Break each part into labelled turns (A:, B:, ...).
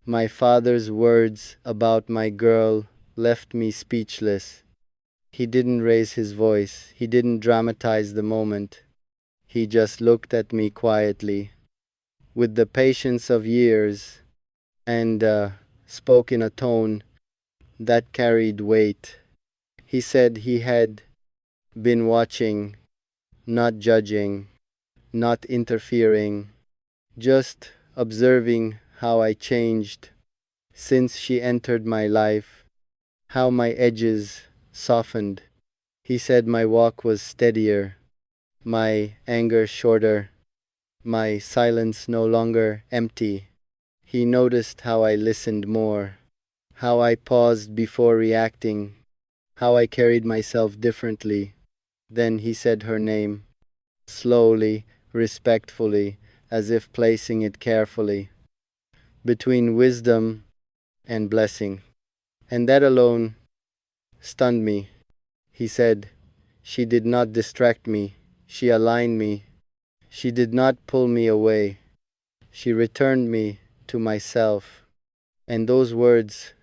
A: My father's words about my girl left me speechless. He didn't raise his voice, he didn't dramatize the moment. He just looked at me quietly, with the patience of years, and spoke in a tone that carried weight. He said he had been watching, not judging, not interfering, just observing how I changed since she entered my life, how my edges softened. He said my walk was steadier, my anger shorter, my silence no longer empty. He noticed how I listened more, how I paused before reacting, how I carried myself differently. Then he said her name, slowly, respectfully, as if placing it carefully, between wisdom and blessing. And that alone stunned me. He said, she did not distract me, she aligned me. She did not pull me away, she returned me to myself. And those words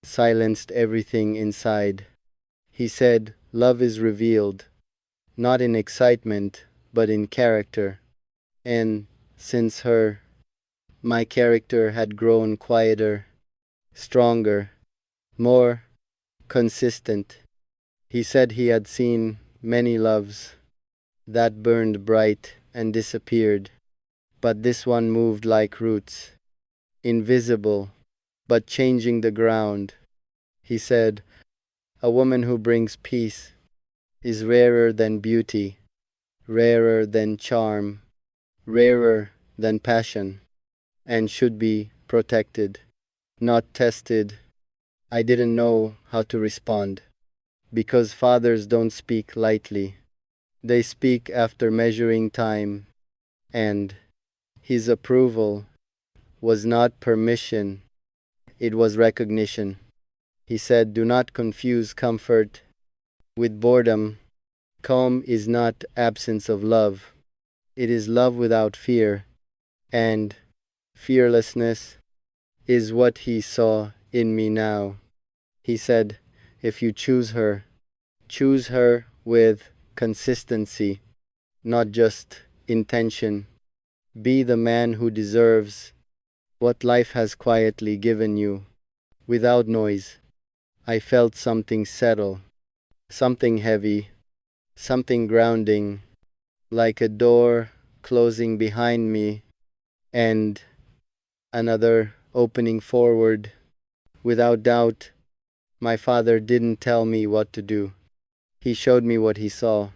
A: silenced everything inside. He said, love is revealed, not in excitement, but in character. And since her, my character had grown quieter, stronger, more consistent. He said he had seen many loves that burned bright and disappeared, but this one moved like roots, invisible, but changing the ground. He said, a woman who brings peace is rarer than beauty, rarer than charm, rarer than passion, and should be protected, not tested. I didn't know how to respond, because fathers don't speak lightly. They speak after measuring time, and his approval was not permission, it was recognition. He said, do not confuse comfort with boredom. Calm is not absence of love, it is love without fear, and fearlessness is what he saw in me now. He said, if you choose her with consistency, not just intention. Be the man who deserves what life has quietly given you, without noise. I felt something settle, something heavy, something grounding, like a door closing behind me and another opening forward. Without doubt, my father didn't tell me what to do. He showed me what he saw,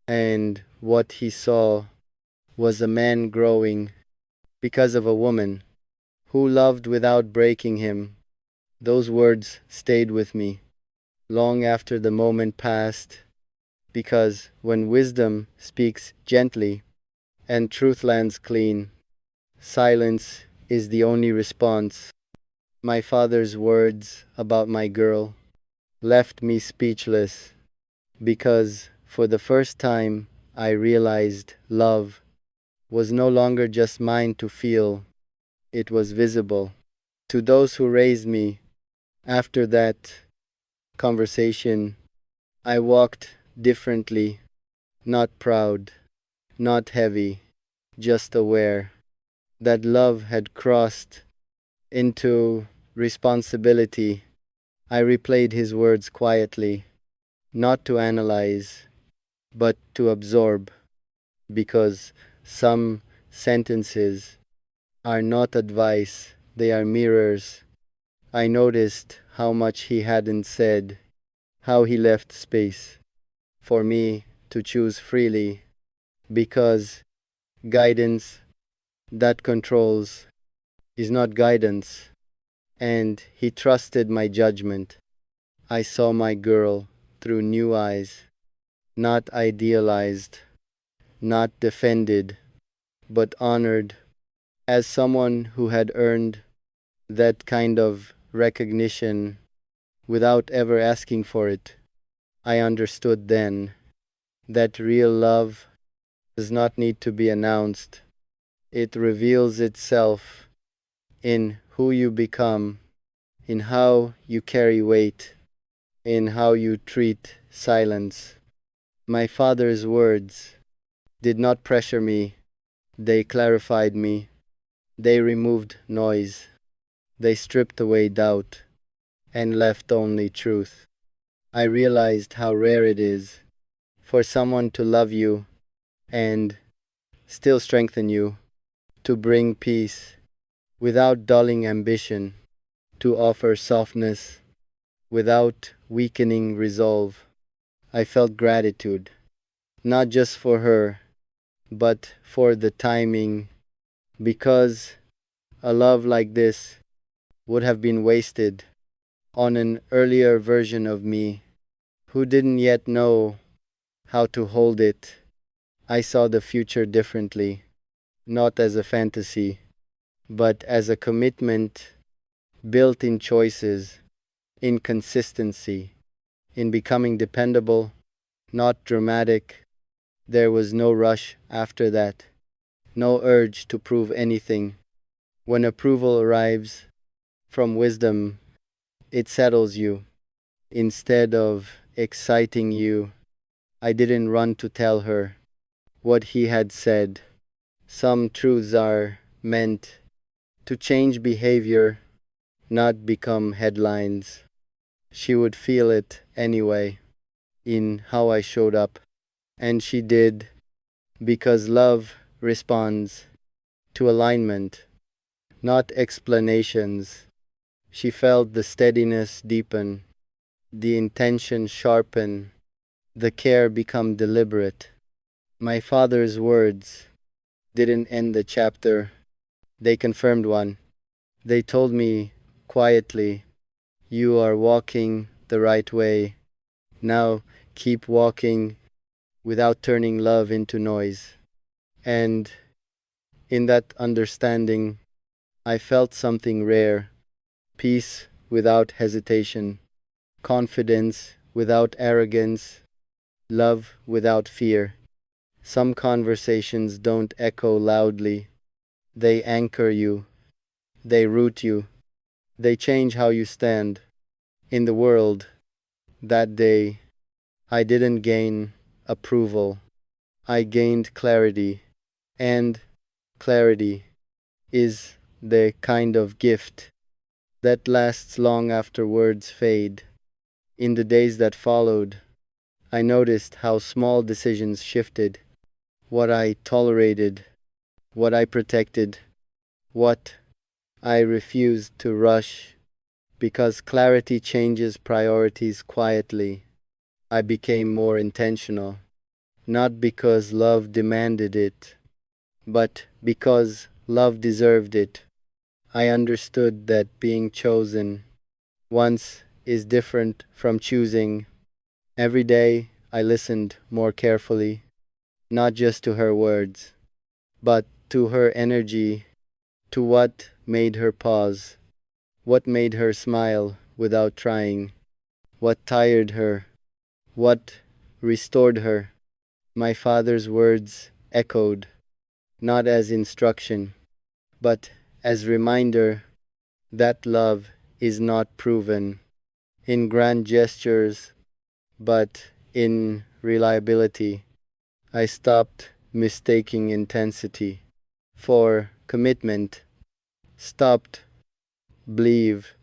A: and what he saw was a man growing because of a woman who loved without breaking him. Those words stayed with me long after the moment passed, because when wisdom speaks gently and truth lands clean, silence is the only response. My father's words about my girl left me speechless, because for the first time I realized love was no longer just mine to feel, it was visible. To those who raised me, after that conversation, I walked differently, not proud, not heavy, just aware that love had crossed into responsibility. I replayed his words quietly, not to analyze, but to absorb, because some sentences are not advice, they are mirrors. I noticed how much he hadn't said, how he left space for me to choose freely, because guidance that controls is not guidance, and he trusted my judgment. I saw my girl through new eyes, not idealized, not defended, but honored as someone who had earned that kind of recognition without ever asking for it. I understood then that real love does not need to be announced. It reveals itself in who you become, in how you carry weight, in how you treat silence. My father's words did not pressure me, they clarified me, they removed noise, they stripped away doubt, and left only truth. I realized how rare it is for someone to love you and still strengthen you, to bring peace without dulling ambition, to offer softness without weakening resolve. I felt gratitude, not just for her, but for the timing, because a love like this would have been wasted on an earlier version of me who didn't yet know how to hold it. I saw the future differently, not as a fantasy, but as a commitment built in choices, in consistency, in becoming dependable, not dramatic. There was no rush after that, no urge to prove anything. When approval arrives from wisdom, it settles you. Instead of exciting you, I didn't run to tell her what he had said. Some truths are meant to change behavior, not become headlines. She would feel it anyway, in how I showed up. And she did, because love responds to alignment, not explanations. She felt the steadiness deepen, the intention sharpen, the care become deliberate. My father's words didn't end the chapter, they confirmed one. They told me quietly, "You are walking the right way. Now keep walking without turning love into noise." And in that understanding, I felt something rare: peace without hesitation, confidence without arrogance, love without fear. Some conversations don't echo loudly, they anchor you, they root you, they change how you stand in the world. That day, I didn't gain approval, I gained clarity. And clarity is the kind of gift that lasts long after words fade. In the days that followed, I noticed how small decisions shifted: what I tolerated, what I protected, what I refused to rush. Because clarity changes priorities quietly, I became more intentional, not because love demanded it, but because love deserved it. I understood that being chosen once is different from choosing. Every day I listened more carefully, not just to her words, but to her energy, to what made her pause, what made her smile without trying, what tired her, what restored her. My father's words echoed, not as instruction, but as reminder that love is not proven in grand gestures, but in reliability. I stopped mistaking intensity for commitment, stopped believe